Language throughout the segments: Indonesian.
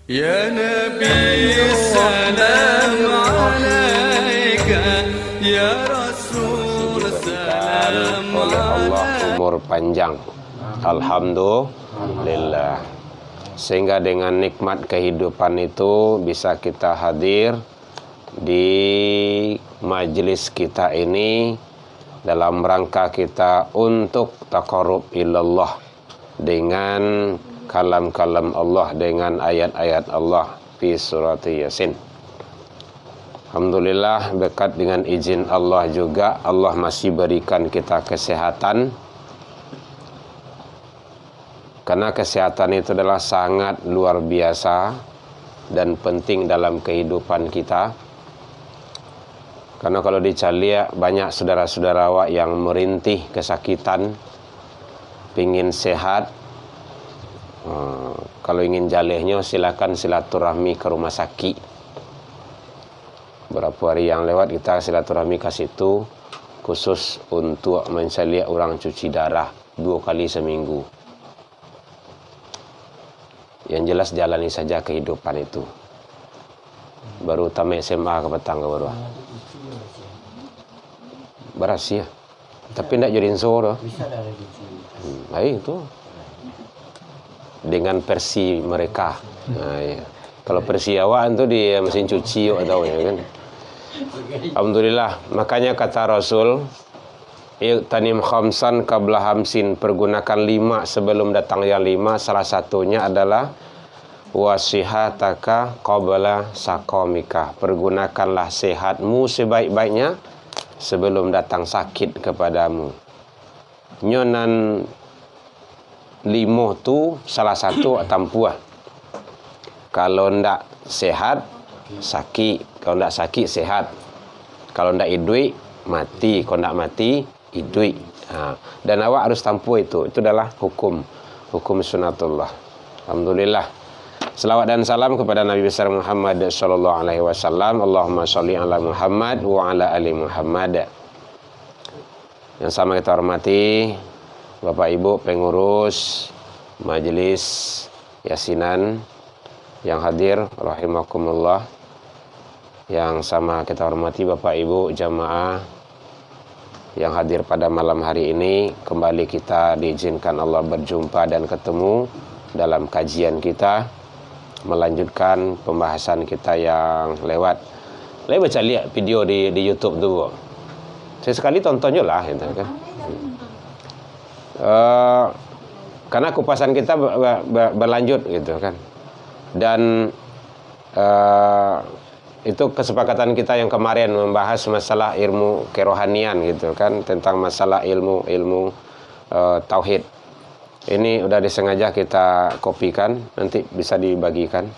Ya Nabi salam alaika, ya Rasul salam oleh Allah umur panjang, alhamdulillah, sehingga dengan nikmat kehidupan itu bisa kita hadir di majelis kita ini dalam rangka kita untuk taqarrub ilallah dengan kalam-kalam Allah, dengan ayat-ayat Allah fi surat Yasin. Alhamdulillah, berkat dengan izin Allah juga Allah masih berikan kita kesehatan, karena kesehatan itu adalah sangat luar biasa dan penting dalam kehidupan kita. Karena kalau di Calia banyak saudara-saudara awak yang merintih kesakitan, pingin sehat. Kalau ingin jalehnya silakan silaturahmi ke rumah sakit. Berapa hari yang lewat kita silaturahmi ke situ khusus untuk mencari orang cuci darah 2 kali seminggu. Yang jelas jalani saja kehidupan itu. Baru tamat SMA ke petang ke baru. Berasi ya. Tapi tidak jadi insur. Baik itu. Dengan versi mereka. Nah, ya. Kalau versi awak itu di mesin cuci atau ya kan. Alhamdulillah, makanya kata Rasul, "Iqtanim khamsan qabla hamsin", pergunakan 5 sebelum datang yang 5. Salah satunya adalah wasihataka qabla saqamika, pergunakanlah sehatmu sebaik-baiknya sebelum datang sakit kepadamu. Nyonan 5 tu salah satu tampuah. Kalau ndak sehat sakit, kalau ndak sakit sehat, kalau ndak idui mati, kalau ndak mati idui. Dan awak harus tampu itu adalah hukum sunatullah. Alhamdulillah, selawat dan salam kepada Nabi besar Muhammad sallallahu alaihi wasallam. Allahumma sholli ala Muhammad wa ala ali Muhammad. Yang sama kita hormati Bapak Ibu pengurus majelis Yasinan yang hadir rahimakumullah. Yang sama kita hormati Bapak Ibu jamaah yang hadir pada malam hari ini. Kembali kita diizinkan Allah berjumpa dan ketemu dalam kajian kita, melanjutkan pembahasan kita yang lewat. Saya baca lihat video di YouTube tu. Saya sekali tontonnya lah gitu kan. Karena kupasan kita berlanjut gitu kan. Dan itu kesepakatan kita yang kemarin membahas masalah ilmu kerohanian gitu kan, tentang masalah ilmu tauhid. Ini udah disengaja kita kopikan, nanti bisa dibagikan.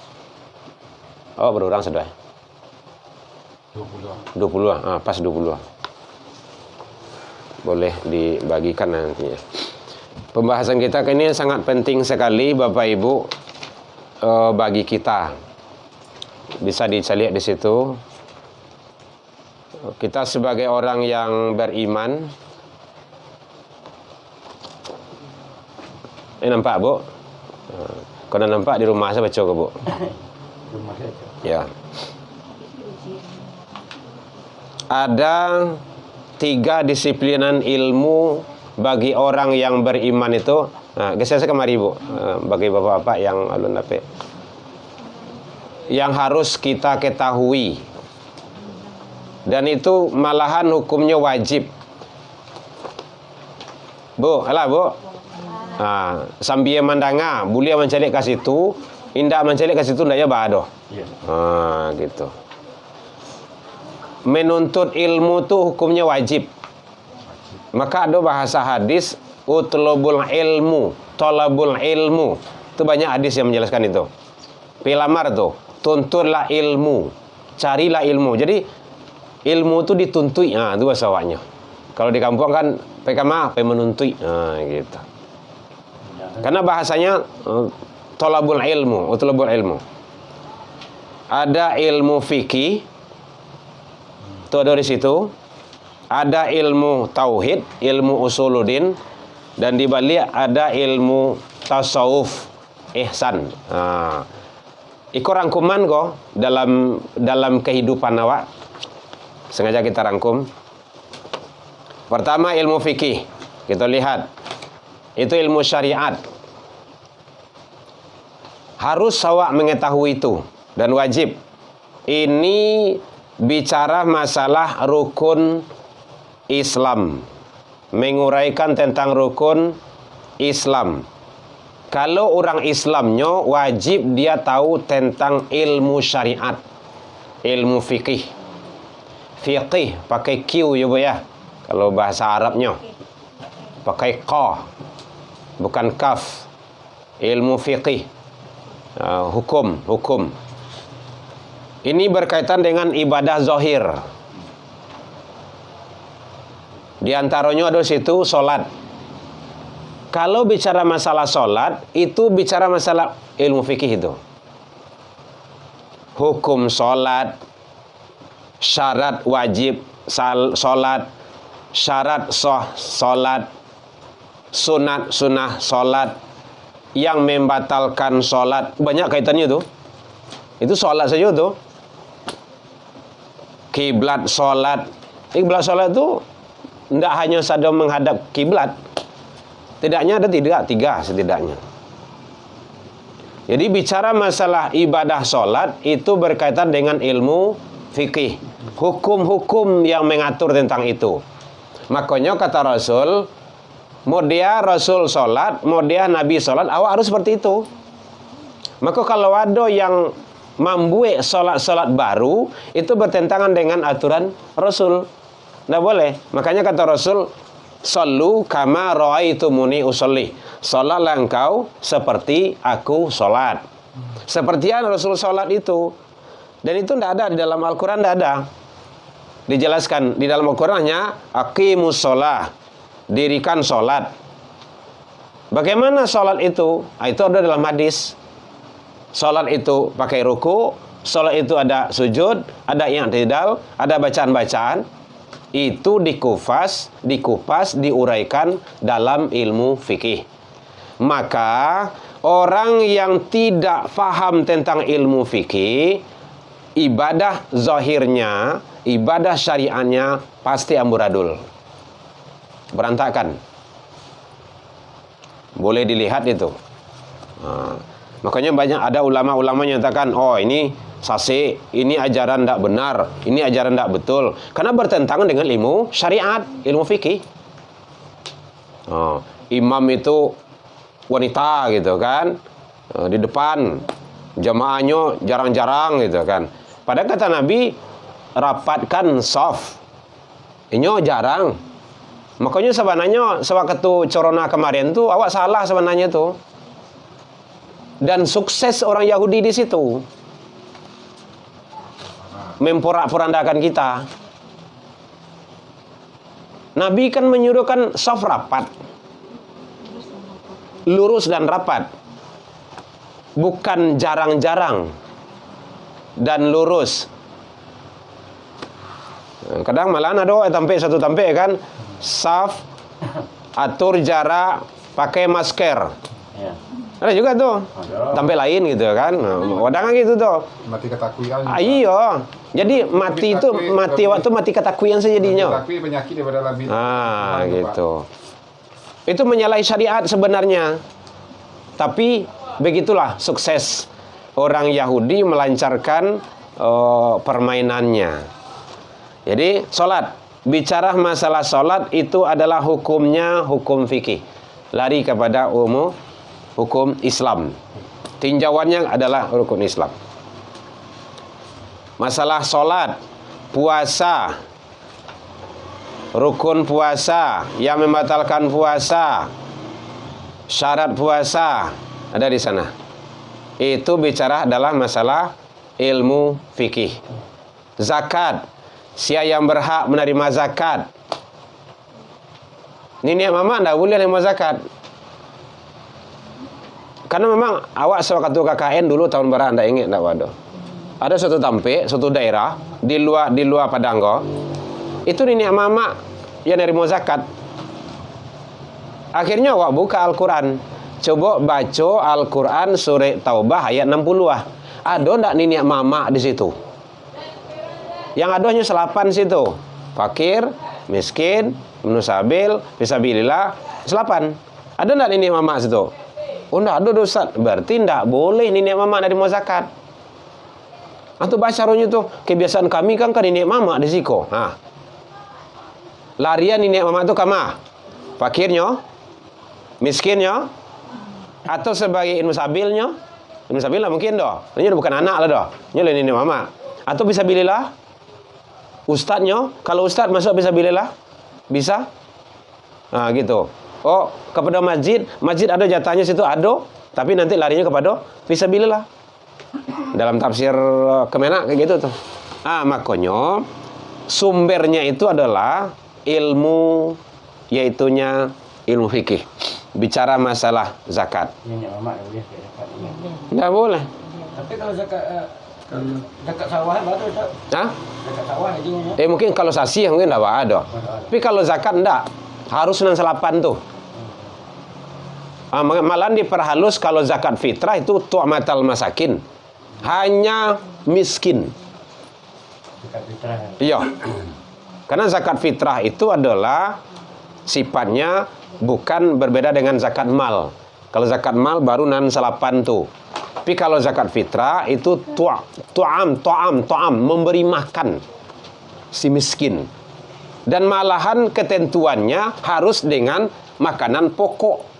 Oh, berurang sudah. 20. Pas 20. Boleh dibagikan nantinya. Pembahasan kita ini sangat penting sekali Bapak Ibu bagi kita. Bisa dicari di situ. Kita sebagai orang yang beriman. Nampak Bu? Kalau nampak di rumah saya baca ke Bu? Ya. Ada 3 disiplinan ilmu bagi orang yang beriman itu. Geser saya kemari Bu, bagi bapak-bapak yang alun nape, yang harus kita ketahui, dan itu malahan hukumnya wajib. Bu, alah Bu. Sambil mandanga, boleh mencari ke situ, indah mencari ke situ ndaknya badoh. Gitu. Menuntut ilmu tu hukumnya wajib. Maka ada bahasa hadis utlubul ilmu, talabul ilmu. Itu banyak hadis yang menjelaskan itu. Pilamar tuh, tuntutlah ilmu, carilah ilmu. Jadi ilmu itu dituntut. Itu bahasa awaknya. Kalau di kampung kan PKMA menuntut. Gitu. Karena bahasanya talabul ilmu, utlubul ilmu. Ada ilmu fikih, itu ada di situ. Ada ilmu tauhid, ilmu usuluddin, dan di balik ada ilmu tasawuf, ihsan. Ikut rangkuman kok dalam kehidupan awak. Sengaja kita rangkum. Pertama, ilmu fikih. Kita lihat. Itu ilmu syariat. Harus awak mengetahui itu dan wajib. Ini bicara masalah rukun Islam. Menguraikan tentang rukun Islam. Kalau orang Islamnya wajib dia tahu tentang ilmu syariat, ilmu fikih. Fikih pakai Q ya. Kalau bahasa Arabnya pakai qa, bukan kaf. Ilmu fikih, hukum. Ini berkaitan dengan ibadah zahir. Di antaranya ada situ solat. Kalau bicara masalah solat, itu bicara masalah ilmu fikih itu. Hukum solat, syarat wajib solat, syarat sah solat, sunat sunnah solat, yang membatalkan solat. Banyak kaitannya itu. Itu solat saja tuh. Kiblat solat. Kiblat solat itu tidak hanya saja menghadap kiblat. Tidaknya ada tiga setidaknya. Jadi bicara masalah ibadah solat itu berkaitan dengan ilmu fikih. Hukum-hukum yang mengatur tentang itu. Makanya kata Rasul, mau dia Rasul solat, mau dia Nabi solat, awak harus seperti itu. Maka kalau ada yang membuat solat-solat baru, itu bertentangan dengan aturan Rasul. Tidak boleh. Makanya kata Rasul, sallu kama ra'aitumuni usolli. Salatlah engkau seperti aku solat. Sepertian Rasul solat itu. Dan itu tidak ada di dalam Al-Quran, tidak ada. Dijelaskan di dalam Al-Quran hanya aqimus sholah, dirikan solat. Bagaimana solat itu? Itu ada dalam hadis. Solat itu pakai ruku, solat itu ada sujud, ada i'tidal, ada bacaan-bacaan. Itu dikupas, diuraikan dalam ilmu fikih. Maka orang yang tidak faham tentang ilmu fikih, ibadah zahirnya, ibadah syariatnya pasti amburadul, berantakan. Boleh dilihat itu. Makanya banyak ada ulama-ulama yang nyatakan, oh ini sase, ini ajaran tidak benar, ini ajaran tidak betul, karena bertentangan dengan ilmu syariat, ilmu fikih. Imam itu wanita gitu kan, di depan jamaahnya jarang-jarang gitu kan. Padahal kata Nabi, rapatkan saf. Ini jarang. Makanya sebenarnya sewaktu corona kemarin tuh awak salah sebenarnya tuh. Dan sukses orang Yahudi di situ. Memporak-porandakan kita. Nabi kan menyuruhkan saf rapat, lurus dan rapat, bukan jarang-jarang dan lurus. Kadang malah ada satu tampil kan, saf, atur jarak, pakai masker. Ada juga tuh, tampil lain gitu kan, wadangan gitu tuh. Mati ketakuyan. Iya, jadi mati itu waktu mati ketakuyan saja jadinya. Tapi penyakit daripada labit. Gitu. Itu menyalahi syariat sebenarnya. Tapi begitulah sukses orang Yahudi melancarkan permainannya. Jadi solat, bicara masalah solat itu adalah hukumnya hukum fikih. Lari kepada hukum Islam. Tinjauannya adalah rukun Islam. Masalah solat, puasa, rukun puasa, yang membatalkan puasa, syarat puasa, ada di sana. Itu bicara adalah masalah ilmu fikih. Zakat, siapa yang berhak menerima zakat? Ini mama tidak boleh menerima zakat. Karena memang awak sewaktu KKN dulu tahun berapa anda ingat tak waduh. Ada suatu tampik, suatu daerah di luar Padanggo. Itu nenek mama yang nerima zakat. Akhirnya awak buka Al-Quran. Coba baca Al-Quran surah Taubah ayat 60. ada ndak niniak mama di situ? Yang ada hanya 8 situ. Fakir, miskin, ibnu sabil, fisabilillah, 8. Ada ndak niniak mama situ? Oh ndak ada dosa. Berarti ndak boleh niniak mama dari mau zakat. Atau bacaronya tuh kebiasaan kami kan niniak mama di siko. Nah. Larian niniak mama itu kama. Fakirnya, miskinnya, atau sebagai ibnu sabilnya. Ibnu sabil lah mungkin doh. Ini bukan anak lah doh. Ini lah niniak mama. Atau fisabilillah. Ustadznya, kalau ustadz masuk fisabilillah? Bisa? Nah gitu. Oh, kepada masjid ada jatahnya situ ada, tapi nanti larinya kepada fisabilillah. Dalam tafsir Kemenak kayak gitu tuh. Makanya sumbernya itu adalah ilmu, yaitunya ilmu fikih. Bicara masalah zakat. Nggak boleh. Tapi kalau zakat sawah baru tak? Hah? Zakat sawah aja. Mungkin kalau sasi mungkin nggak ada. Tapi kalau zakat enggak, harus 68 tuh. Malah diperhalus kalau zakat fitrah itu tu'matal masakin. Hanya miskin. Zakat fitrah. Iya. Karena zakat fitrah itu adalah sifatnya bukan berbeda dengan zakat mal. Kalau zakat mal baru 68 tuh. Tapi kalau zakat fitrah itu to'am memberi makan si miskin. Dan malahan ketentuannya harus dengan makanan pokok.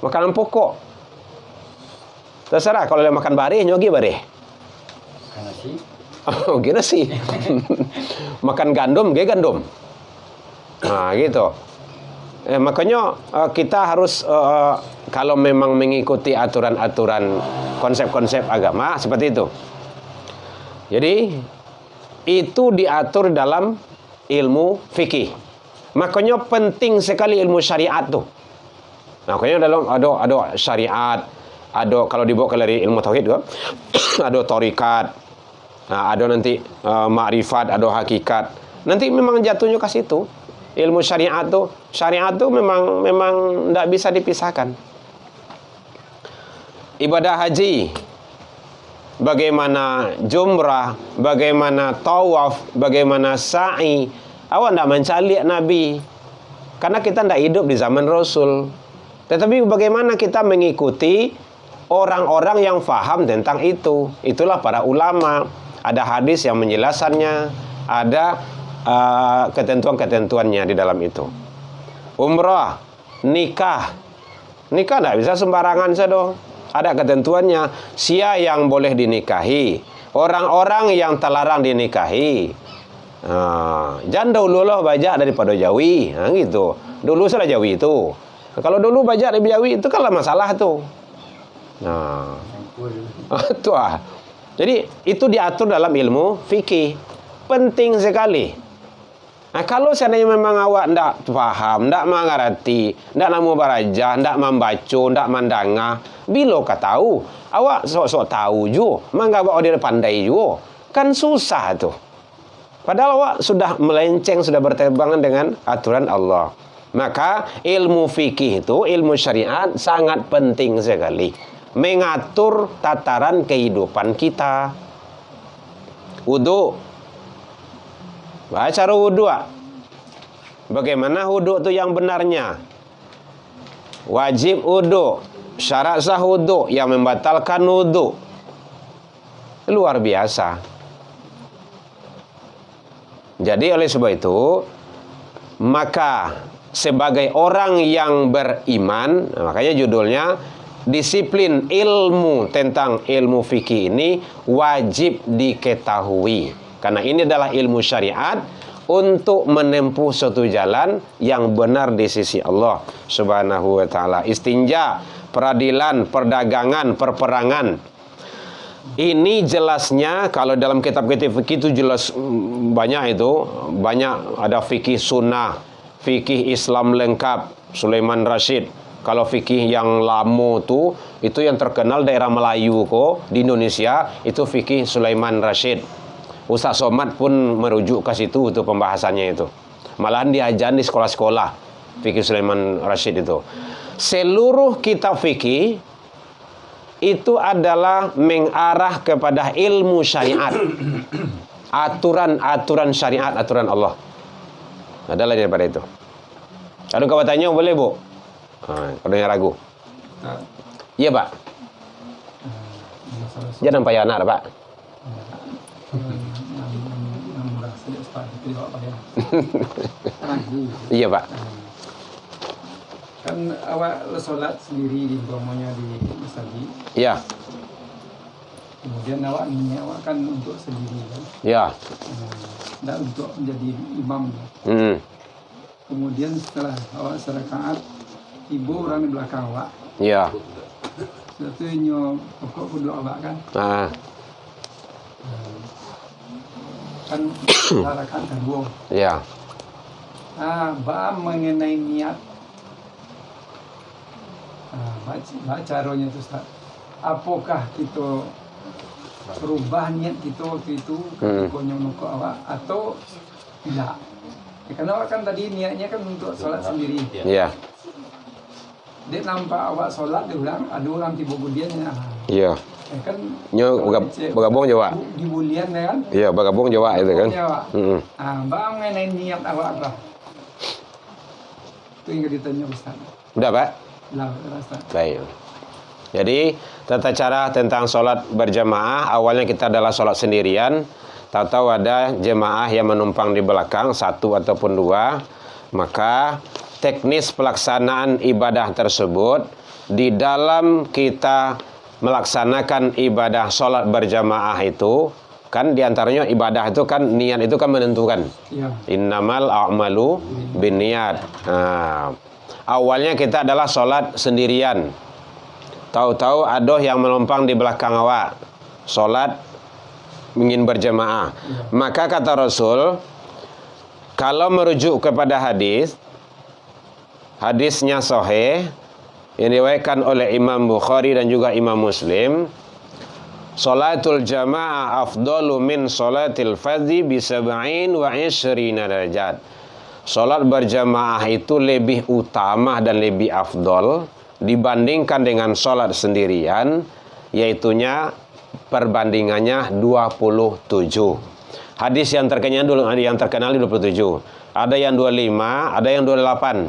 Makanan pokok. Terserah kalau dia makan bareh, nyogi bareh. Karena sih Oh, gini sih. Makan gandum, dia gandum. Nah, gitu. Makanya kita harus kalau memang mengikuti aturan-aturan konsep-konsep agama seperti itu. Jadi itu diatur dalam ilmu fikih. Makanya penting sekali ilmu syariat tuh. Makanya dalam ada syariat, ada kalau dibawa dari ilmu tauhid juga, ada thariqat. Nah, ada nanti ma'rifat, ada hakikat. Nanti memang jatuhnya ke situ. Ilmu syariat tuh memang tidak bisa dipisahkan. Ibadah haji, bagaimana jumrah, bagaimana tawaf, bagaimana sa'i. Awak tidak mencari Nabi, karena kita tidak hidup di zaman Rasul. Tetapi bagaimana kita mengikuti orang-orang yang faham tentang itu. Itulah para ulama. Ada hadis yang menjelaskannya, ada ketentuan-ketentuannya di dalam itu. Umrah, nikah tidak bisa sembarangan saja. Ada ketentuannya. Sia yang boleh dinikahi, orang-orang yang terlarang dinikahi. Jangan dulu loh bajak daripada Jawi, gitu. Dulu salah Jawi itu. Kalau dulu bajak dari Jawi itu kan masalah tuh. Jadi itu diatur dalam ilmu fikih. Penting sekali. Nah, kalau seandainya memang awak tidak paham, tidak mengerti, tidak namu baraja, tidak membaca, tidak mendanga, bila kau tahu, awak sok-sok tahu juga, mangga awak dia pandai juga, kan susah tuh. Padahal awak sudah melenceng, sudah berterbangan dengan aturan Allah. Maka ilmu fikih itu, ilmu syariat sangat penting sekali. Mengatur tataran kehidupan kita. Wudu. Cara wudu. Bagaimana wudu itu yang benarnya? Wajib wudu, syarat sah wudu, yang membatalkan wudu. Luar biasa. Jadi oleh sebab itu, maka sebagai orang yang beriman, makanya judulnya disiplin ilmu tentang ilmu fikih ini wajib diketahui. Karena ini adalah ilmu syariat untuk menempuh suatu jalan yang benar di sisi Allah Subhanahu wa taala. Istinja, peradilan, perdagangan, perperangan. Ini jelasnya kalau dalam kitab-kitab fikih itu jelas banyak itu. Banyak ada fikih sunnah, fikih Islam lengkap, Sulaiman Rashid. Kalau fikih yang lama itu yang terkenal daerah Melayu di Indonesia, itu fikih Sulaiman Rashid. Ustaz Somad pun merujuk ke situ untuk pembahasannya itu. Malahan diajar di sekolah-sekolah fikih Sulaiman Rashid itu. Seluruh kitab fikih itu adalah mengarah kepada ilmu syariat. Aturan-aturan syariat, aturan Allah. Adalah daripada itu. Kalau kau tanya boleh, Bu? Kalau yang ragu. Iya, Pak. Jangan payah anak, Pak. Iya, Pak. Kan awak sholat sendiri di umpamanya di masjid. Iya. Kemudian awak kan untuk sendiri kan. Iya. Dan untuk menjadi imam. Kemudian setelah awak serakaat, ibu orang di belakang awak. Iya. Setelah itu nyo pokok kudu awak kan. Kan rakaat kedua. Iya. Mengenai niat. Baca caranya itu Ustaz. Apakah kita berubah niat kita waktu itu ketika nyonok awak atau tidak? Karena awak kan tadi niatnya kan untuk sholat sendiri. Iya. Dia nampak awak sholat dia bilang ada orang tiba bulian Iya. kan Nyo bergabung Jawa. di bulian kan? Iya, bergabung Jawa itu kan. Bang mengenai niat awak apa? Itu yang ditanya Ustaz. Udah, Pak? Baik. Jadi tata cara tentang sholat berjamaah, awalnya kita adalah sholat sendirian. Tahu-tahu ada jemaah yang menumpang di belakang, satu ataupun dua. Maka teknis pelaksanaan ibadah tersebut, di dalam kita melaksanakan ibadah sholat berjamaah itu, kan diantaranya ibadah itu kan niat itu kan menentukan. Innamal a'malu binniyat. Awalnya kita adalah sholat sendirian. Tahu-tahu ada yang menumpang di belakang awak, sholat ingin berjamaah. Maka kata Rasul, kalau merujuk kepada hadisnya sahih yang diriwayatkan oleh Imam Bukhari dan juga Imam Muslim, sholatul jamaah afdalu min sholatil fardhi bi 27 derajat. Sholat berjamaah itu lebih utama dan lebih afdol dibandingkan dengan sholat sendirian, yaitunya perbandingannya 27. Hadis yang terkenal di 27. Ada yang 25, ada yang 28.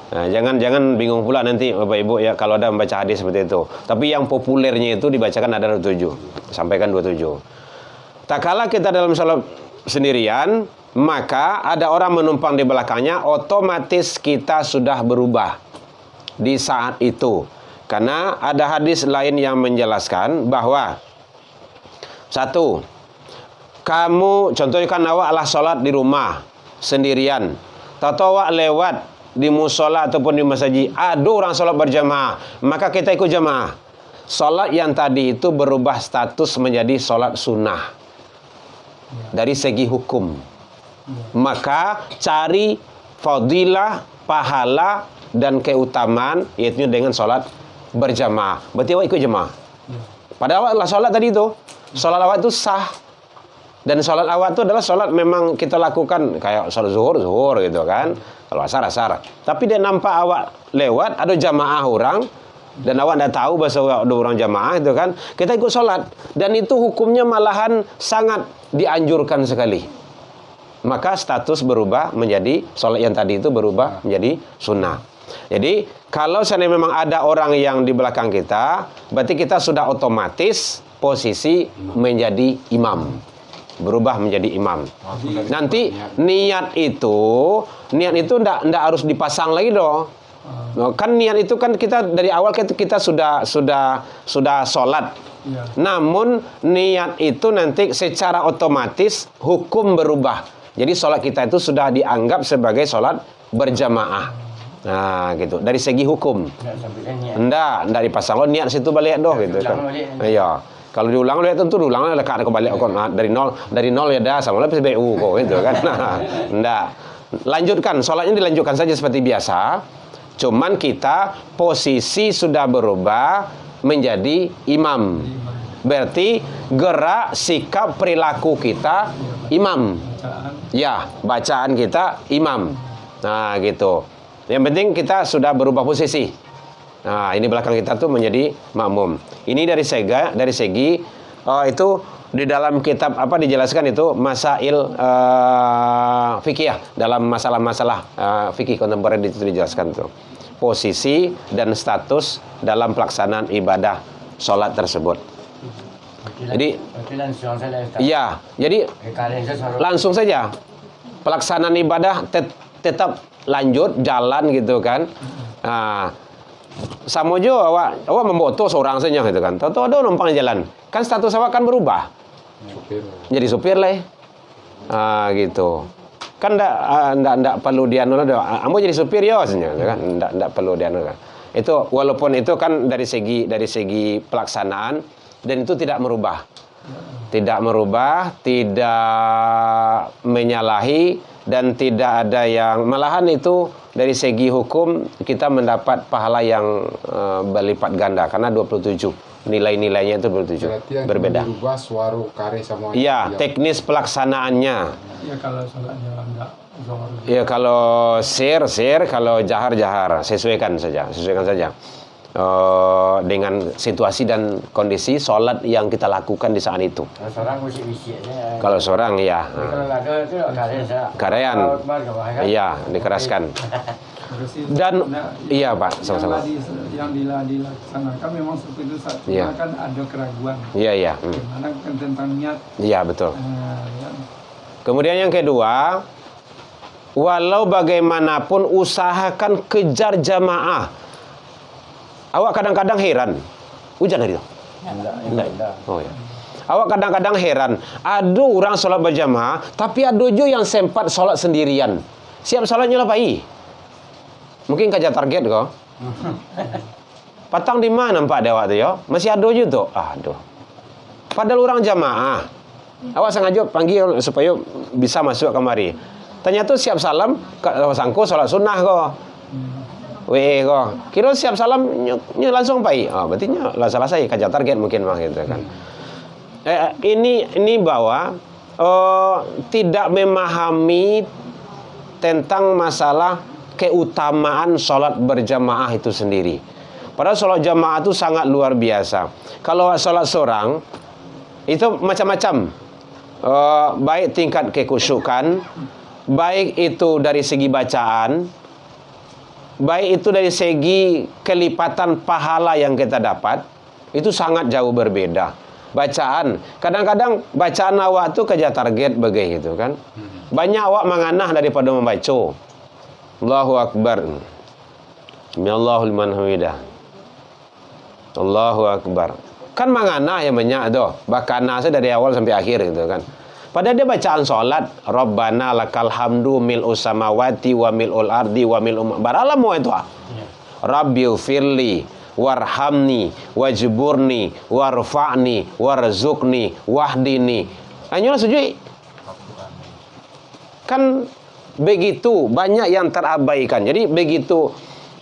Nah, jangan bingung pula nanti Bapak Ibu ya kalau ada membaca hadis seperti itu. Tapi yang populernya itu dibacakan ada 27. Sampaikan 27. Tak kala kita dalam sholat sendirian, maka ada orang menumpang di belakangnya, otomatis kita sudah berubah di saat itu. Karena ada hadis lain yang menjelaskan bahwa satu, kamu contohnya kan awak adalah sholat di rumah sendirian, tahu awak lewat di musola ataupun di masjid, ada orang sholat berjamaah, maka kita ikut jamaah. Sholat yang tadi itu berubah status menjadi sholat sunnah dari segi hukum. Maka cari fadilah, pahala dan keutamaan yaitu dengan sholat berjamaah. Berarti awak ikut jamaah. Padahal awak sholat tadi itu, sholat awak itu sah. Dan sholat awak itu adalah sholat memang kita lakukan kayak sholat zuhur gitu kan. Kalau asar. Tapi dia nampak awak lewat ada jamaah orang dan awak tidak tahu bahwa ada orang jamaah itu kan. Kita ikut sholat dan itu hukumnya malahan sangat dianjurkan sekali. Maka status berubah menjadi sholat yang tadi itu berubah menjadi sunnah. Jadi kalau seandainya memang ada orang yang di belakang kita, berarti kita sudah otomatis posisi menjadi imam, berubah menjadi imam. Nanti niat itu ndak harus dipasang lagi dong. Kan niat itu kan kita dari awal kita sudah sholat. Namun niat itu nanti secara otomatis hukum berubah. Jadi sholat kita itu sudah dianggap sebagai sholat berjamaah. Nah gitu, dari segi hukum. Ndak dipasang niat situ balik doh gitu kan. Iya. Kalau diulang lihat tentu diulang lekat kembali dari nol ya dah sama lah PBU kok gitu kan. Nah, ndak. Lanjutkan, sholatnya dilanjutkan saja seperti biasa. Cuman kita posisi sudah berubah menjadi imam. Berarti gerak, sikap, perilaku kita imam. Ya, bacaan kita imam. Nah, gitu. Yang penting kita sudah berubah posisi. Nah, ini belakang kita tuh menjadi makmum. Ini dari segi itu di dalam kitab apa dijelaskan itu masail fikih, dalam masalah-masalah fikih kontemporer itu dijelaskan tuh posisi dan status dalam pelaksanaan ibadah sholat tersebut. Jadi iya, jadi langsung saja pelaksanaan ibadah tetap lanjut jalan gitu kan. Nah, sama jo awak memboto seorang saja gitu kan. Tahu-tahu ada numpang di jalan. Kan status awak kan berubah. Supir. Jadi supir lah. Gitu. Kan ndak perlu dianu dah. Ambo jadi supir ya sebenarnya kan. Ndak perlu dianu. Itu walaupun itu kan dari segi pelaksanaan dan itu tidak merubah. Tidak menyalahi dan tidak ada yang malahan itu dari segi hukum kita mendapat pahala yang berlipat ganda karena 27 nilai-nilainya itu 27 berbeda. Berubah suara kare sama. Iya, teknis pelaksanaannya. Ya kalau sholatnya enggak zuhur. Ya kalau sir, kalau jahar. Sesuaikan saja. Dengan situasi dan kondisi sholat yang kita lakukan di saat itu. Kalau seorang musik-musik aja. Kalau seorang ya. Kalau ada itu Karean. Iya, dikeraskan. Dan iya Pak, sama-sama. Yang dilaksanakan memang seperti itu saat Iya. kan ada keraguan. Iya. Gimana kan tentang niat. Iya, betul. Ya. Kemudian yang kedua, walau bagaimanapun usahakan kejar jamaah. Awak kadang-kadang heran. Hujan hari itu? Enggak. Oh ya. Awak kadang-kadang heran. Ada orang sholat berjamaah, tapi ada juga yang sempat sholat sendirian. Siap sholatnya lah Pak. Mungkin kaja target kok. Patang di mana Pak dewak tu ya? Masih ada juga tu. Aduh. Padahal orang jamaah. Awak sengaja panggil supaya bisa masuk kemari. Ternyata siap salam, sangko sholat sunnah kok. Kok. Kira siap salam nyu langsung Pak. Berarti nyu lah selesai kaja target mungkin mah gitu kan. Ini bahwa tidak memahami tentang masalah keutamaan sholat berjamaah itu sendiri. Padahal sholat jamaah itu sangat luar biasa. Kalau sholat seorang itu macam-macam. Baik tingkat kekhusyukan, baik itu dari segi bacaan, baik itu dari segi kelipatan pahala yang kita dapat, itu sangat jauh berbeda. Bacaan, kadang-kadang bacaan awak tu kejar target begitu kan. Banyak awak menganah daripada membaca. Allahu Akbar. Allahu liman hamidah. Allahu Akbar. Kan menganah yang banyak tu. Bakana saya dari awal sampai akhir gitu kan. Padahal dia bacaan solat, Rabbana lakal hamdu mil'us samawati wa mil'ul ardi wa mil'u baralamu itu. Rabbighfirli warhamni wajburni warfa'ni warzuqni wahdini. Anyolah sujud. Kan begitu banyak yang terabaikan. Jadi begitu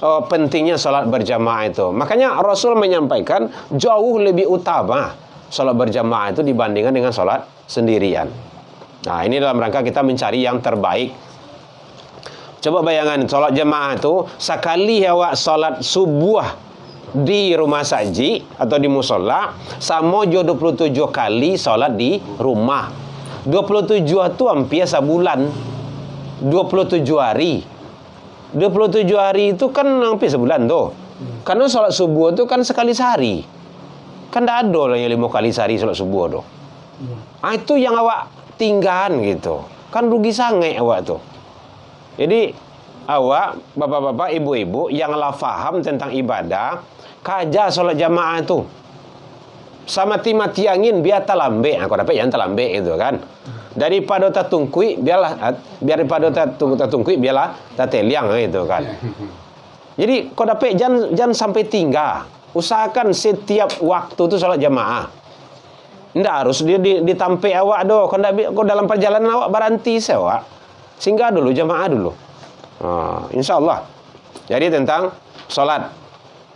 pentingnya sholat berjamaah itu. Makanya Rasul menyampaikan jauh lebih utama sholat berjamaah itu dibandingkan dengan sholat sendirian. Nah, ini dalam rangka kita mencari yang terbaik. Coba bayangkan sholat jamaah itu sekali awak sholat subuh di rumah saji atau di musola sama jo 27 kali sholat di rumah. 27 itu hampir sebulan. 27 hari. 27 hari itu kan hampir sebulan tuh. Karena sholat subuh itu kan sekali sehari. Kan tidak ada lah yang 5 kali sehari sholat subuh tuh. Itu yang awak tinggalkan gitu. Kan rugi sangat awak tuh. Jadi awak, bapak-bapak, ibu-ibu yang lah faham tentang ibadah, kaja sholat jamaah itu. Sama mati angin biar terlambat. Aku dapat yang terlambat itu kan. Daripada tertungkui biarlah terteliang gitu kan. Jadi kau dapat jangan sampai tinggal. Usahakan setiap waktu tu sholat jamaah. Tidak harus dia ditampai awak doh. Kau dalam perjalanan awak berhenti sewak. Singgah dulu jamaah dulu. InsyaAllah. Jadi tentang sholat.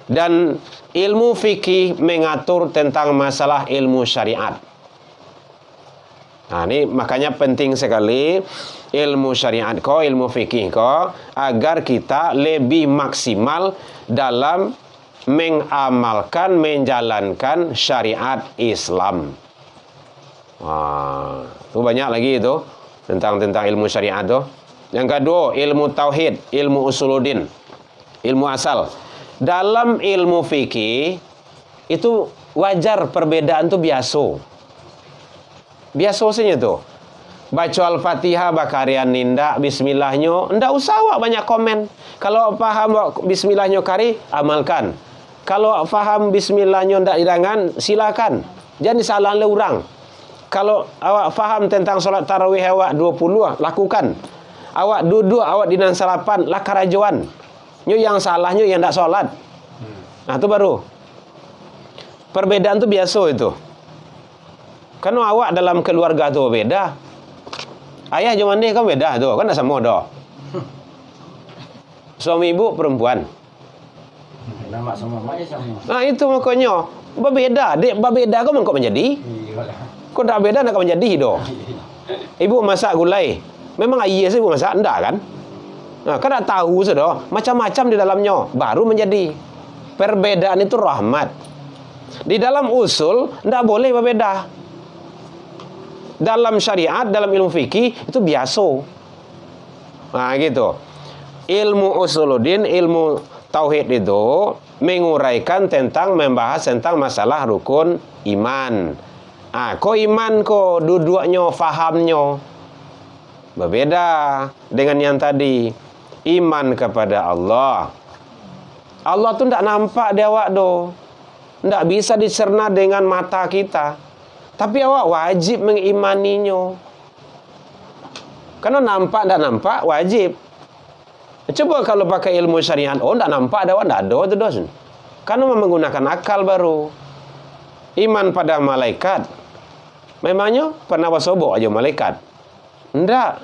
Dan ilmu fikih mengatur tentang masalah ilmu syariat. Nah, ini makanya penting sekali ilmu syariat ilmu fikih agar kita lebih maksimal dalam mengamalkan, menjalankan syariat Islam. Itu banyak lagi itu tentang ilmu syariat itu. Yang kedua, ilmu tauhid, ilmu usuluddin, ilmu asal. Dalam ilmu fikih itu wajar perbedaan itu biasa. Biasanya tuh. Baca Al-Fatihah bakarian nindak bismillahnya, ndak usah awak banyak komen. Kalau paham bismillahnya kari, amalkan. Kalau faham bismillahnya ndak idangan, silakan. Jangan salah le orang. Kalau awak faham tentang solat tarawih awak 20, lakukan. Awak duduk, awak dinang salapan, lah karajuan. Nyo yang salahnya yang ndak solat. Nah, itu baru. Perbedaan itu biasa itu. Karena awak dalam keluarga tu beda. Ayah zaman ni kan beda tu, kan tak sama dah. Suami ibu perempuan. Nama sama mak sama. Nah, itu makanya berbeda. Dek berbeda kau mengkau menjadi. Kau tak beda nak kau menjadi dah. Ibu masak gulai. Memang ayah sih ibu masak, enggak kan? Nah, kan tak tahu sudah macam-macam di dalamnya baru menjadi. Perbedaan itu rahmat. Di dalam usul enggak boleh berbeda. Dalam syariat, dalam ilmu fikih itu biasa. Nah, gitu. Ilmu usuluddin, ilmu tauhid itu menguraikan tentang, membahas tentang masalah rukun iman. Kok iman kok duduknya, fahamnya berbeda dengan yang tadi. Iman kepada Allah. Allah tu tak nampak dia awak tu. Tak bisa dicerna dengan mata kita. Tapi awak wajib mengimaninya. Karena nampak tak nampak wajib. Coba kalau pakai ilmu syariat, tak nampak ada awak tak ada tu dos. Karena menggunakan akal baru. Iman pada malaikat. Memangnya pernah wasobok aja malaikat? Enggak.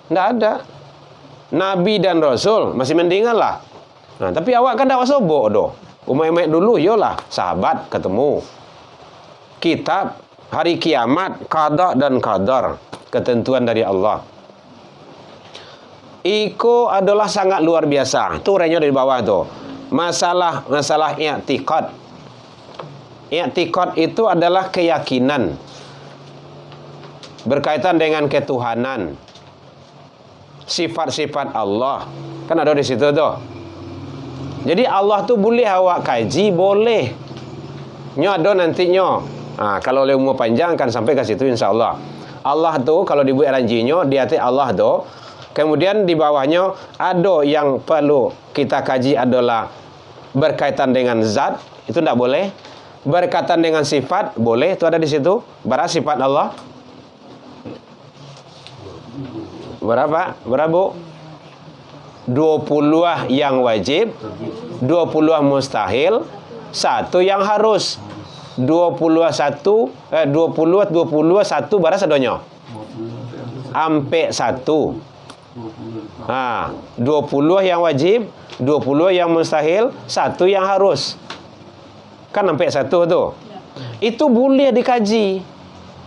Enggak ada. Nabi dan Rasul masih mendingan lah. Nah, tapi awak kan tak wasobok doh. Umat-umat dulu yolah sahabat ketemu. Kitab, hari kiamat, qada dan qadar, ketentuan dari Allah. Iko adalah sangat luar biasa. Tu urainya dari bawah tu. Masalah i'tiqad. I'tiqad itu adalah keyakinan berkaitan dengan ketuhanan. Sifat-sifat Allah. Kan ada di situ tu. Jadi Allah tu boleh awak kaji, boleh. Nyo ada nantinya. Kalau oleh umur panjang kan sampai ke situ insya-Allah. Allah tu kalau dibuat ranjinya di atas Allah tu, kemudian di bawahnya ada yang perlu kita kaji adalah berkaitan dengan zat, itu tidak boleh. Berkaitan dengan sifat boleh, itu ada di situ. Berapa sifat Allah? Berapa? 20 yang wajib, 20 mustahil, 1 yang harus. 21 baras adanya. Ampe 1. 20 yang wajib, 20 yang mustahil, 1 yang harus. Kan ampe 1 tu. Itu boleh dikaji.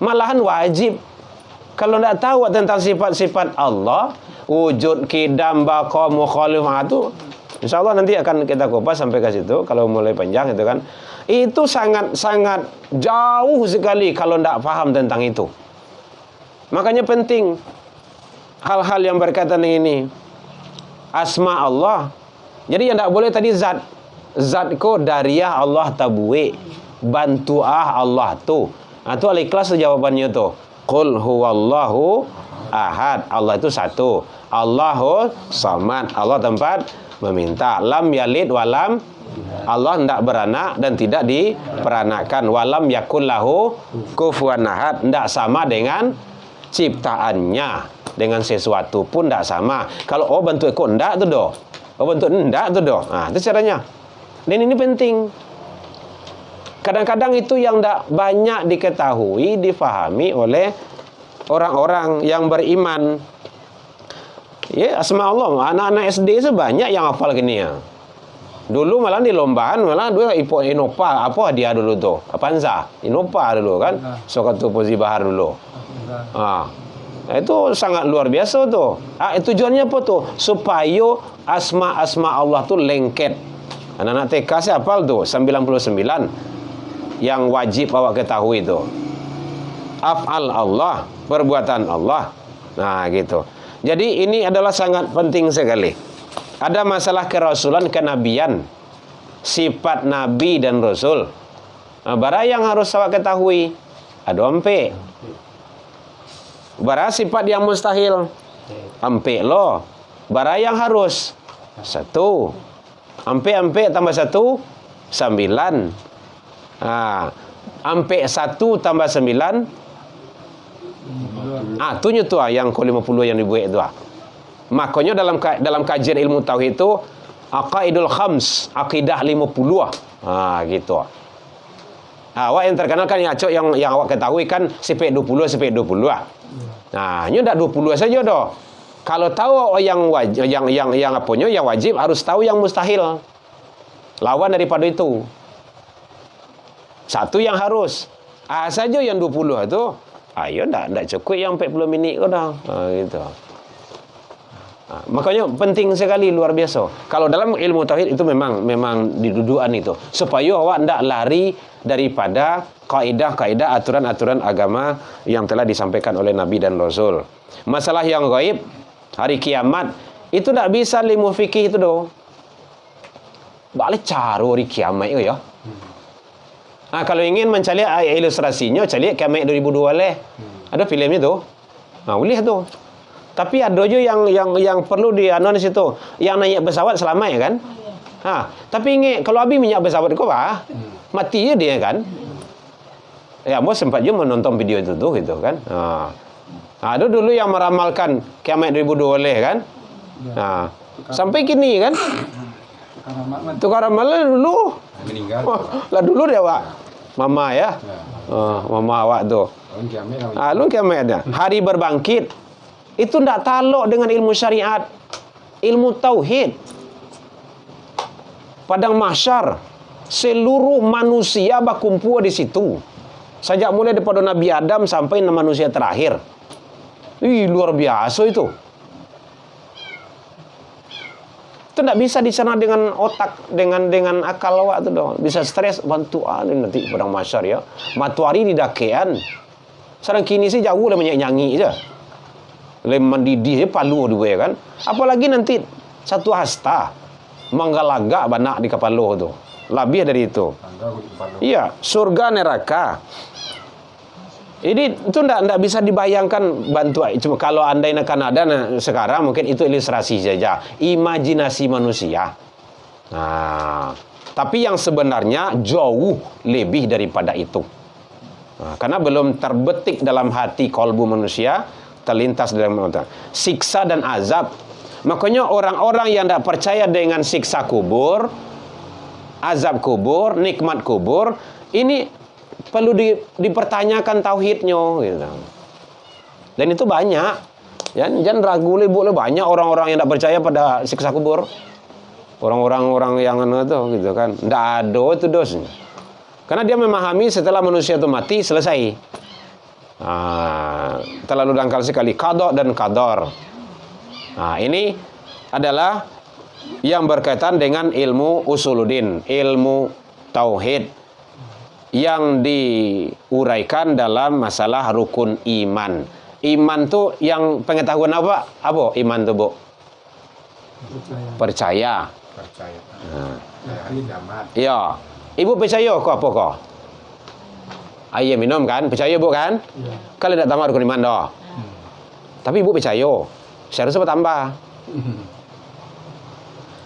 Malahan wajib. Kalau tidak tahu tentang sifat-sifat Allah, wujud, qidam, baqa, mukhalifah tu, insya-Allah nanti akan kita kupas sampai ke situ kalau mulai panjang itu kan. Itu sangat-sangat jauh sekali kalau tidak faham tentang itu. Makanya penting hal-hal yang berkaitan dengan ini. Asma Allah. Jadi yang tidak boleh tadi zat. Zat ko dariyah Allah tabuwe. Bantuah Allah tu. Itu al-ikhlas jawabannya tu. Qul huwallahu ahad. Allah itu satu. Allahu samad. Allah tempat meminta. Lam yalid walam. Allah tidak beranak dan tidak diperanakan. Walam yakul lahu kufuwan ahad. Tidak sama dengan ciptaannya. Dengan sesuatu pun tidak sama. Kalau bentuk ekor tidak tu doh. Bentuk tidak tu doh. Itu caranya. Dan ini penting. Kadang-kadang itu yang tidak banyak diketahui, difahami oleh orang-orang yang beriman. Ya, asma Allah. Anak-anak SD sebanyak yang hafal gini ya. Dulu malah di lombaan, malah dua Inopa, apa dia dulu tuh? Apanza, Inopa dulu kan? Sokatu Pozi Bahar dulu. Itu sangat luar biasa tuh. Tujuannya apa tuh? Supaya asma-asma Allah tuh lengket. Anak-anak TK saya hafal tuh 99 yang wajib awak ketahui itu. Af'al Allah, perbuatan Allah. Nah, gitu. Jadi ini adalah sangat penting sekali. Ada masalah kerasulan, kenabian, sifat nabi dan rasul. Nah, barang yang harus awak ketahui ada ampe. Barang sifat yang mustahil, ampe lo. Barang yang harus 1. Ampe tambah 1 9. Ampe 1 tambah 9. Tunya tu yang ke-50 yang dibuat tu. Makanya dalam kajian ilmu tauhid itu aqaidul khams, akidah 50. Gitu. Awak yang terkenal kan yang awak ketahui kan sifat 20 sifat 20. Nya ndak 20 saja doh. Kalau tahu yang wajib harus tahu yang mustahil. Lawan daripada itu. 1 yang harus. Saja yang 20 itu. Ayo ndak cukup yang 40 minit kau dah. Gitu. Makanya penting sekali, luar biasa. Kalau dalam ilmu tauhid itu memang didudukan itu supaya awak ndak lari daripada kaidah-kaidah aturan-aturan agama yang telah disampaikan oleh Nabi dan Rasul. Masalah yang gaib, hari kiamat itu ndak bisa ilmu fikih itu doh. Balik cara hari kiamat itu ya. Kalau ingin mencari ilustrasinya, cari kiamat 2002 leh. Ada filmnya tu. Boleh tu. Tapi ada je yang perlu dianon situ. Yang naik pesawat selamat ya kan? Tapi ingat kalau abi minyak pesawat kau mati je dia kan? Ya, bos sempat je menonton video itu tuh gitu kan. Ada dulu yang meramalkan kiamat 2002 leh kan? Sampai kini kan? Tukar ramalan dulu. Meninggal. Lah dulu dia awak. Mama ya. Mama awak tu. Lun kiamat ada. Hari berbangkit. Itu ndak talok dengan ilmu syariat. Ilmu tauhid. Padang mahsyar. Seluruh manusia berkumpul di situ. Sejak mulai daripada Nabi Adam sampai manusia terakhir. Luar biasa itu. Itu tidak bisa dicerna dengan otak, dengan akal awak tu dong. Bisa stres, bantuan nanti padang mahsyar ya. Matahari di dakean. Sekarang kini sih jauh lah menyanyi je. Le mendidih palu dia kan. Apalagi nanti satu hasta menggalaga banyak di kepala tu. Lebih dari itu. Iya, surga neraka. Ini itu ndak bisa dibayangkan bantuan. Cuma kalau andai akan ada sekarang mungkin itu ilustrasi saja, imajinasi manusia. Tapi yang sebenarnya jauh lebih daripada itu. Karena belum terbetik dalam hati kalbu manusia, terlintas dalam otak. Siksa dan azab. Makanya orang-orang yang tidak percaya dengan siksa kubur, azab kubur, nikmat kubur, ini perlu dipertanyakan tauhidnya gitu. Dan itu banyak. Jangan ragu boleh banyak orang-orang yang tidak percaya pada siksa kubur. Orang-orang yang itu gitu kan. Tidak ada itu dosanya. Karena dia memahami setelah manusia itu mati selesai. Terlalu dangkal sekali qada dan qadar. Ini adalah yang berkaitan dengan ilmu usuluddin, ilmu tauhid yang diuraikan dalam masalah rukun iman. Iman tu yang pengetahuan apa? Apa iman tu, Bu? Percaya. Ya. Ibu percaya ke apa kau? Ayah minum kan? Percaya Bu kan? Kalau tidak tambah rukun iman dah. Tapi Ibu percaya. Saya rasa bertambah.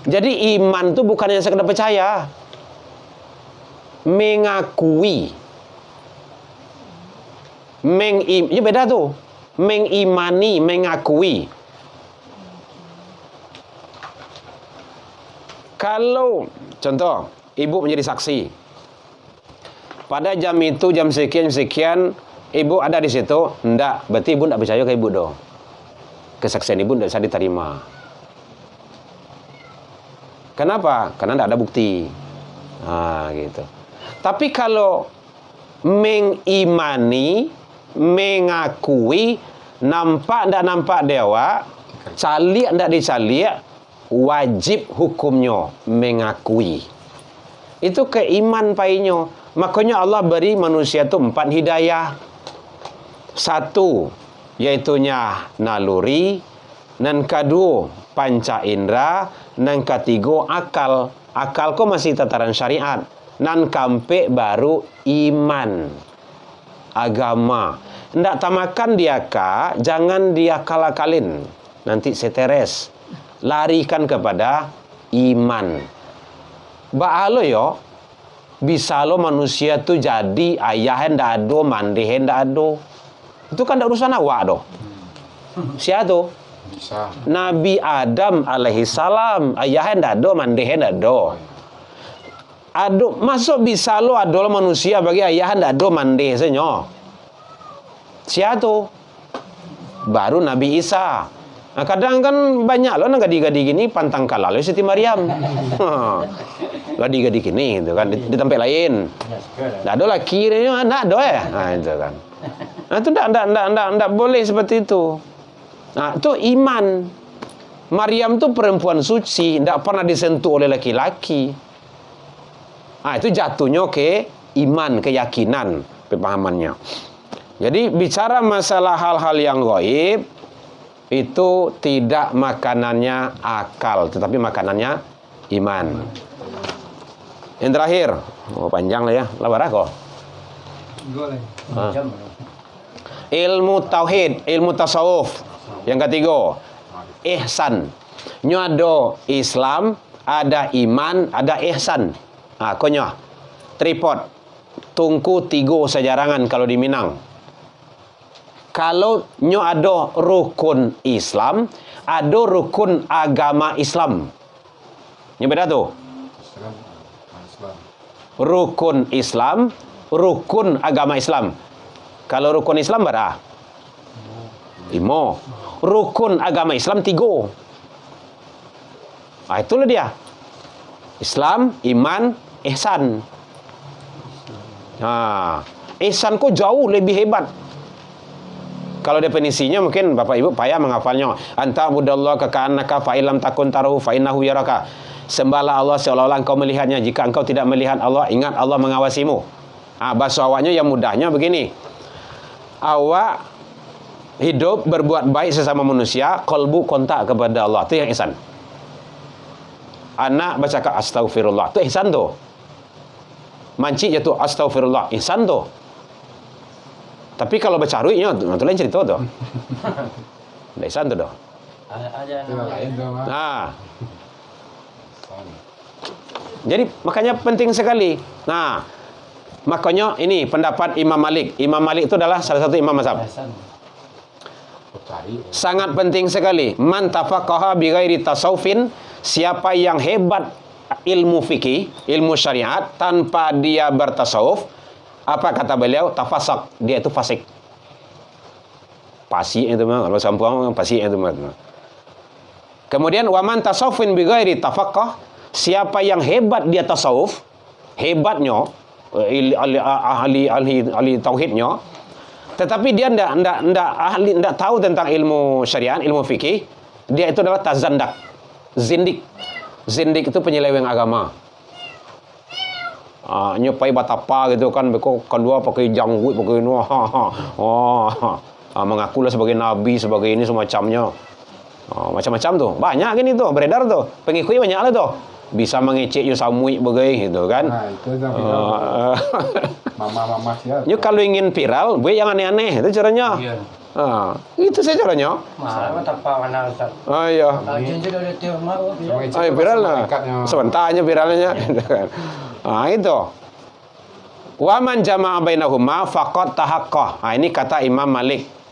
Jadi iman tu bukan hanya sekedar percaya. Mengakui. Ya beda tu. Mengimani, mengakui. Kalau contoh ibu menjadi saksi. Pada jam itu, jam sekian, ibu ada di situ. Enggak, berarti ibu enggak percaya ke ibu dong. Kesaksian ibu enggak bisa diterima. Kenapa? Karena enggak ada bukti. Gitu. Tapi kalau mengimani, mengakui, nampak enggak nampak dewa, calik enggak dicalik, wajib hukumnya mengakui. Itu ke iman painyo. Makanya Allah beri manusia tu 4 hidayah. 1 yaitunya naluri, dan kedua panca indera, dan ketiga akal. Akal ko masih tataran syariat. Nan kampe baru iman, agama. Ndak tamakan dia ka, jangan dia kalakalin. Nanti seteres. Larikan kepada iman. Baalo yo, bisa lo manusia tu jadi ayah ndak ado, mandi ndak ado. Itu kan ndak urusan awak doh. Siapa tu? Bisa. Nabi Adam alaihi salam, ayah ndak ado, mandi ndak ado. Ado, masuk bisa lo ado manusia bagi ayah ndak ado, mandi senyo. Siapa tu? Baru Nabi Isa. Nah, kadang kan banyak loh gadi-gadi gini pantang kalah lo Siti Maryam. Gadi-gadi gini itu kan di tempat lain. Ndak ada laki dia, ndak ada ya. Nah, itu kan. Nah, itu ndak boleh seperti itu. Nah, itu iman. Maryam tuh perempuan suci, ndak pernah disentuh oleh laki-laki. Nah, itu jatuhnya ke iman, keyakinan, pemahamannya. Jadi bicara masalah hal-hal yang gaib itu tidak makanannya akal, tetapi makanannya iman. Yang terakhir, panjang lah ya, labar aku. Boleh. Ilmu tauhid, ilmu tasawuf. Yang ketiga, ihsan. Nyo ada Islam, ada iman, ada ihsan. Ah, konyo. Tripod. Tungku 3 sejarangan kalau di Minang. Kalau nyo ada rukun Islam, ada rukun agama Islam. Nyo beda tu. Islam. Rukun Islam, rukun agama Islam. Kalau rukun Islam berapa? 5. Rukun agama Islam 3. Ah, itulah dia. Islam, iman, ihsan. Nah, ihsan kok jauh lebih hebat. Kalau definisinya mungkin Bapak Ibu payah menghafalnya. Anta budallah ka'annaka fa illam takun tarahu fa innahu yaraka. Sembahlah Allah seolah-olah engkau melihatnya. Jika engkau tidak melihat Allah, ingat Allah mengawasimu. Ah, bahasa awaknya yang mudahnya begini. Awak hidup berbuat baik sesama manusia, kalbu kontak kepada Allah. Itu yang ihsan. Anak baca astagfirullah. Itu ihsan tu. Mancik je tu astagfirullah. Ihsan tu. Tapi kalau bercaruinya, itu lain cerita tu. Tidak ihsan tu dah. Itu lain tu mah. Nah. Jadi makanya penting sekali. Nah, makanya ini pendapat Imam Malik. Imam Malik itu adalah salah satu imam mazhab. Cari. Sangat penting sekali. Man tafaqaha bi ghairi tasawufin, siapa yang hebat ilmu fikih, ilmu syariat tanpa dia bertasawuf, apa kata beliau? Tafasak, dia itu fasik. Pasik itu mah, kalau sampuang pasik itu mah. Kemudian waman tasawufin bi ghairi tafaqqah, siapa yang hebat dia tasawuf, hebatnya ahli tauhidnya, tetapi dia ndak tahu tentang ilmu syariat, ilmu fikih, dia itu adalah tazandak, zindik. Zindik itu penyeleweng agama. Nyopai batapa gitu kan, beko kedua pakai janggut, pakai ini, mengakulah sebagai nabi, sebagai ini semacamnya. Macam-macam tuh, banyak gini tuh, beredar tuh, pengikutnya banyak lah tuh. Bisa mengecek you samui bagai gitu kan. Nah, itu dah viral. Mama-mama siap. You kalau ingin viral, buat yang aneh-aneh, itu caranya. Iya. Itu saya caranya. Sama tapa mana Ustaz? Iya. Janji dah dia mau. Ayo viral lah. Sebentar aja viralnya. Itu. Wa man jama'a bainahuma faqad tahaqqah. Ini kata Imam Malik.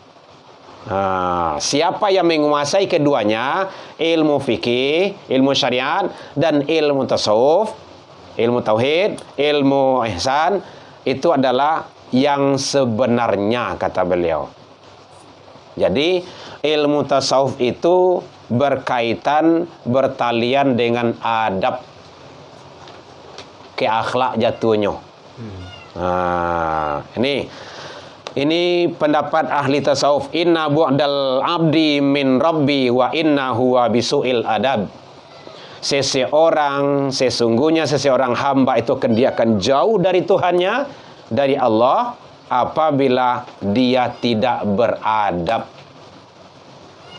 Siapa yang menguasai keduanya, ilmu fikih, ilmu syariat dan ilmu tasawuf, ilmu tauhid, ilmu ihsan, itu adalah yang sebenarnya kata beliau. Jadi ilmu tasawuf itu berkaitan, bertalian dengan adab, ke akhlak jatuhnya. Ini pendapat ahli tasawuf. Inna bu'dal abdi min rabbi wa inna huwa bisu'il adab. Sesungguhnya seseorang hamba itu dia akan jauh dari Tuhannya, dari Allah, apabila dia tidak beradab.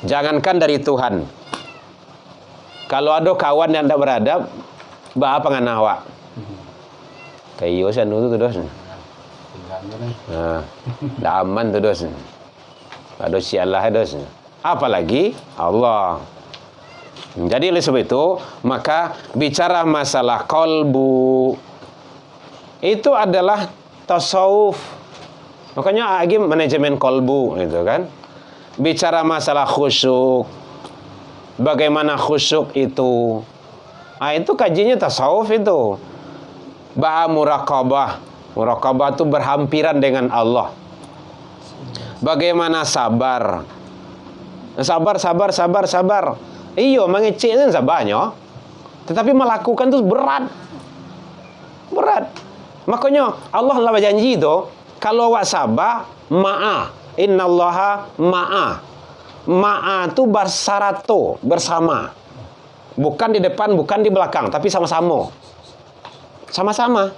Jangankan dari Tuhan, kalau ada kawan yang tidak beradab, apa ngan awak? Kayo san tu dos. Nah, dah aman tu dos. Ada sialah dos. Apalagi Allah. Jadi oleh sebab itu, maka bicara masalah qalbu itu adalah tasawuf. Makanya lagi manajemen qalbu gitu kan. Bicara masalah khusyuk, bagaimana khusyuk itu. Itu kajiannya tasawuf itu. Muraqabah. Muraqabah itu berhampiran dengan Allah. Bagaimana sabar. Sabar. Iyo, mengecek itu sabarnya. Tetapi melakukan itu berat. Makanya Allah lah berjanji itu, kalau awak sabar, ma'a. Innallaha ma'a. Ma'a itu bersarato, bersama. Bukan di depan, bukan di belakang, tapi sama-sama. Sama-sama.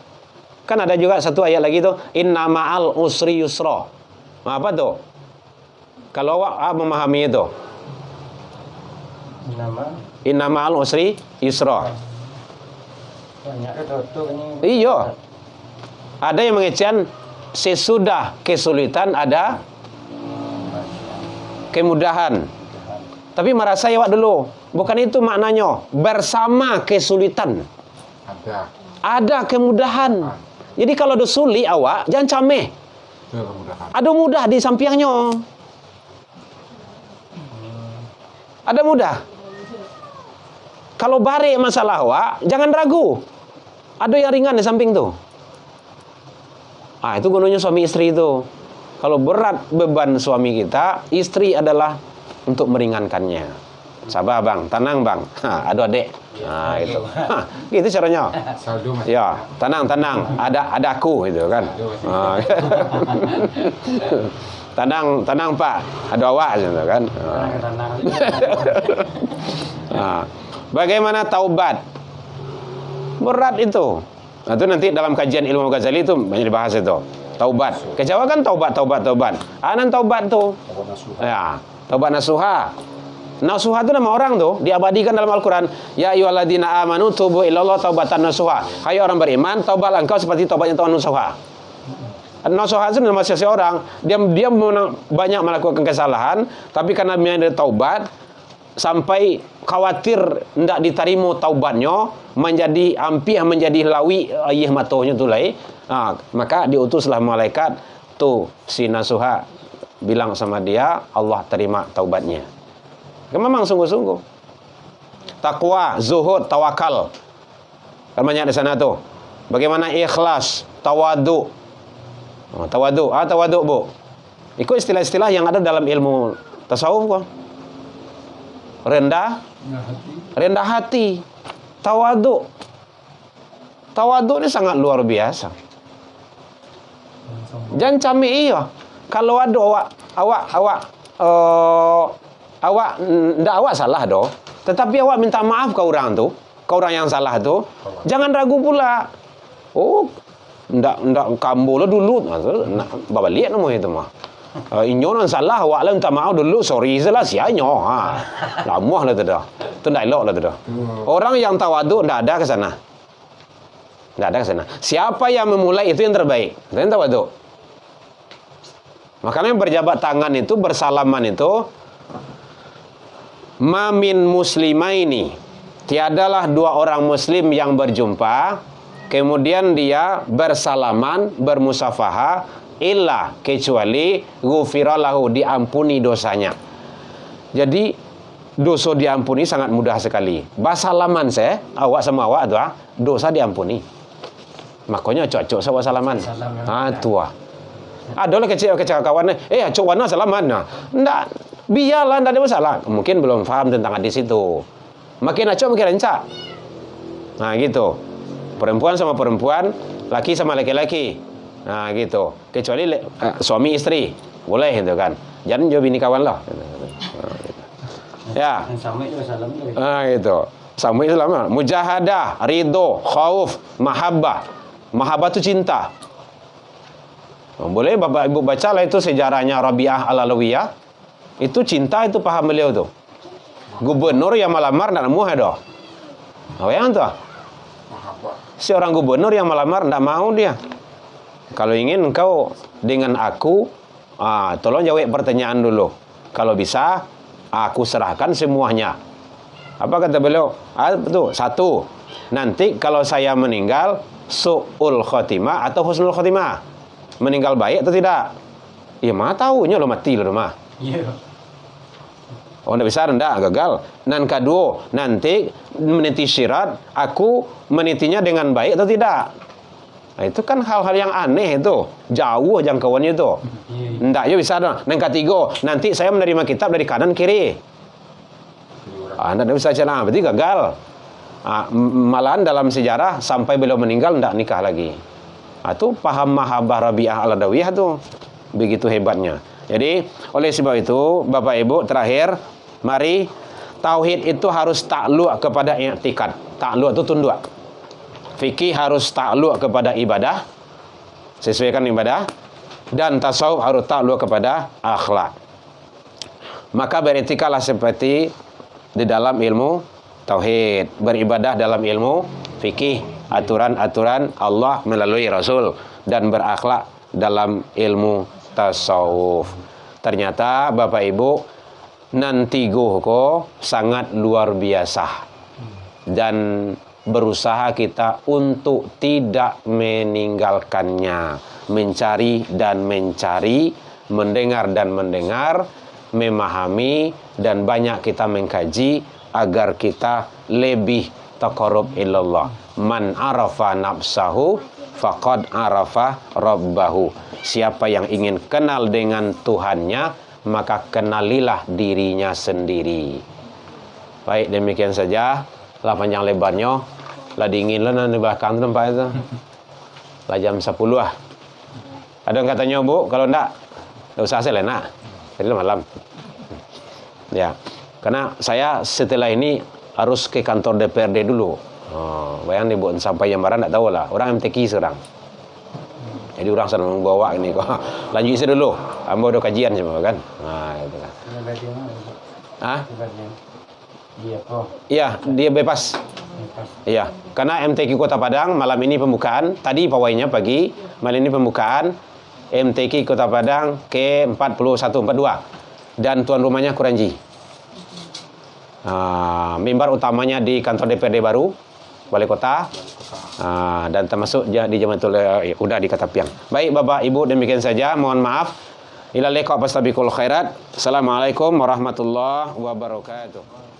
Kan ada juga satu ayat lagi tuh, inna ma'al usri yusra. Apa tuh? Kalau awak memahami itu, inna ma'al usri yusra. Iya. Ada yang mengecen sesudah kesulitan ada kemudahan. Tapi merasa awak dulu, bukan itu maknanya. Bersama kesulitan ada kemudahan. Jadi kalau ada sulit awak, jangan cameh. Ada mudah di sampingnya. Ada mudah. Kalau balik masalah awak, jangan ragu. Ada yang ringan di samping tu. Itu gunanya suami istri itu. Kalau berat beban suami kita, istri adalah untuk meringankannya. Sabar bang, tenang bang. Ada adik. Itu. Gitu caranya. Ya, tenang. Ada aku itu kan. Tenang Pak. Ada awak gitu kan. Bagaimana taubat? Berat itu. Itu nanti dalam kajian ilmu Ghazali itu banyak dibahas itu. Taubat. Kecewa kan taubat. Anan taubat tuh. Ya, taubat nasuha. Nasuha itu nama orang tuh, diabadikan dalam Al-Quran. Ya ayyuhalladzina amanu tubu ilallah taubatan nasuha. Hai orang beriman, taubatlah engkau seperti taubatnya Tuhan nasuha. Nasuha itu nama seseorang, dia banyak melakukan kesalahan, tapi karena dia ada taubat, sampai khawatir tidak diterima taubatnya, menjadi ampih, menjadi lawi ayah matohnya tu lai. Maka diutuslah malaikat tuh si nasuha bilang sama dia, Allah terima taubatnya. Memang sungguh-sungguh. Takwa, zuhud, tawakal. Kan banyak di sana tuh. Bagaimana ikhlas, tawadu. Tawadu bu. Itu istilah-istilah yang ada dalam ilmu tasawuf kok. Rendah hati. Tawadu ini sangat luar biasa. Jangan camik iya. Kalau ada awak salah doh, tetapi awak minta maaf ke orang yang salah tu, jangan ragu pula. Ndak kambo lo dulu, bawa lihat nama itu mah. Inyo non salah, awak lah minta maaf dulu, sorry salah sianya. Lama lah tu dah. Tu ndak elok lah tu dah. Orang yang tawadu ndak ada ke sana. Siapa yang memulai itu yang terbaik. Itu yang tawadu. Makanya berjabat tangan itu, bersalaman itu, mamin muslimaini, tiadalah dua orang muslim yang berjumpa kemudian dia bersalaman, bermusafaha, illa kecuali ghufiralahu, diampuni dosanya. Jadi dosa diampuni sangat mudah sekali. Basalaman saya, awak sama awak tu dosa diampuni. Makanya cocok sama salaman. Tua. Adalah kecil kawan cok warna salaman. Ndak, biarlah, ndak ada masalah. Mungkin belum faham tentang hadis itu. Makin acok makin rancak. Gitu. Perempuan sama perempuan, laki sama laki-laki. Gitu. Kecuali suami istri, boleh gitu kan. Jangan jauh bini kawan lah. Ya. Sama itu salam. Gitu. Sama Islam. Mujahadah, ridho, khauf, mahabbah. Mahabbah itu cinta. Boleh Bapak Ibu baca lah itu sejarahnya Rabi'ah Al-Alawiyah. Itu cinta itu paham beliau tuh. Gubernur yang melamar tidak mau ada. Oh yang tuh. Si orang gubernur yang melamar tidak mau dia. Kalau ingin engkau dengan aku, tolong jawab pertanyaan dulu. Kalau bisa, aku serahkan semuanya. Apa kata beliau? Betul. Satu, nanti kalau saya meninggal, su'ul khotimah atau husnul khotimah. Meninggal baik atau tidak? Ya mah tahunya lo mati lo mah. Iya. Oh, tidak bisa, rendah, gagal. Dan kedua, nanti meniti syirat, aku menitinya dengan baik atau tidak? Nah, itu kan hal-hal yang aneh itu. Jauh jangkauannya itu. Tidak, ya bisa dong. Dan ketiga, nanti saya menerima kitab dari kanan kiri. Tidak bisa jalan, berarti gagal. Malahan dalam sejarah, sampai beliau meninggal, tidak nikah lagi. Itu paham mahabbah Rabi'ah Al-Adawiyah itu. Begitu hebatnya. Jadi, oleh sebab itu, Bapak Ibu, terakhir, mari, tauhid itu harus takluk kepada i'tikad. Takluk itu tunduk. Fikih harus takluk kepada ibadah, sesuaikan ibadah. Dan tasawuf harus takluk kepada akhlak. Maka beriktikadlah seperti di dalam ilmu tauhid, beribadah dalam ilmu fikih, aturan-aturan Allah melalui Rasul, dan berakhlak dalam ilmu tasawuf. Ternyata Bapak Ibu, nanti ko sangat luar biasa, dan berusaha kita untuk tidak meninggalkannya, mencari dan mencari, mendengar dan mendengar, memahami, dan banyak kita mengkaji agar kita lebih taqarrub ilallah. Man arafa nafsahu faqad arafa rabbahu. Siapa yang ingin kenal dengan Tuhannya, maka kenalilah dirinya sendiri. Baik, demikian saja. Lah panjang lebarnya, lah dingin lah di belakang tempat itu. Lah jam 10 lah. Ada yang katanya Bu, kalau enggak usah saya nak. Jadi malam. Ya, karena saya setelah ini harus ke kantor DPRD dulu. Bayang nih Bu, sampai jam berapa enggak tahu lah. Orang MTQ sekarang. Jadi orang sedang membawa ini kok. Lanjut isi dulu. Ambo udah kajian semua kan. Nah, itu kan. Iya, dia bebas. Iya, karena MTQ Kota Padang malam ini pembukaan. Tadi pawainya pagi, malam ini pembukaan. MTQ Kota Padang ke-4142. Dan tuan rumahnya Kuranji. Mimbar utamanya di kantor DPRD baru, Balai Kota. Dan termasuk di Jamatul udah di Katapiang. Baik Bapak Ibu, demikian saja. Mohon maaf. Ila liqa fastabiqul khairat. Assalamualaikum warahmatullahi wabarakatuh.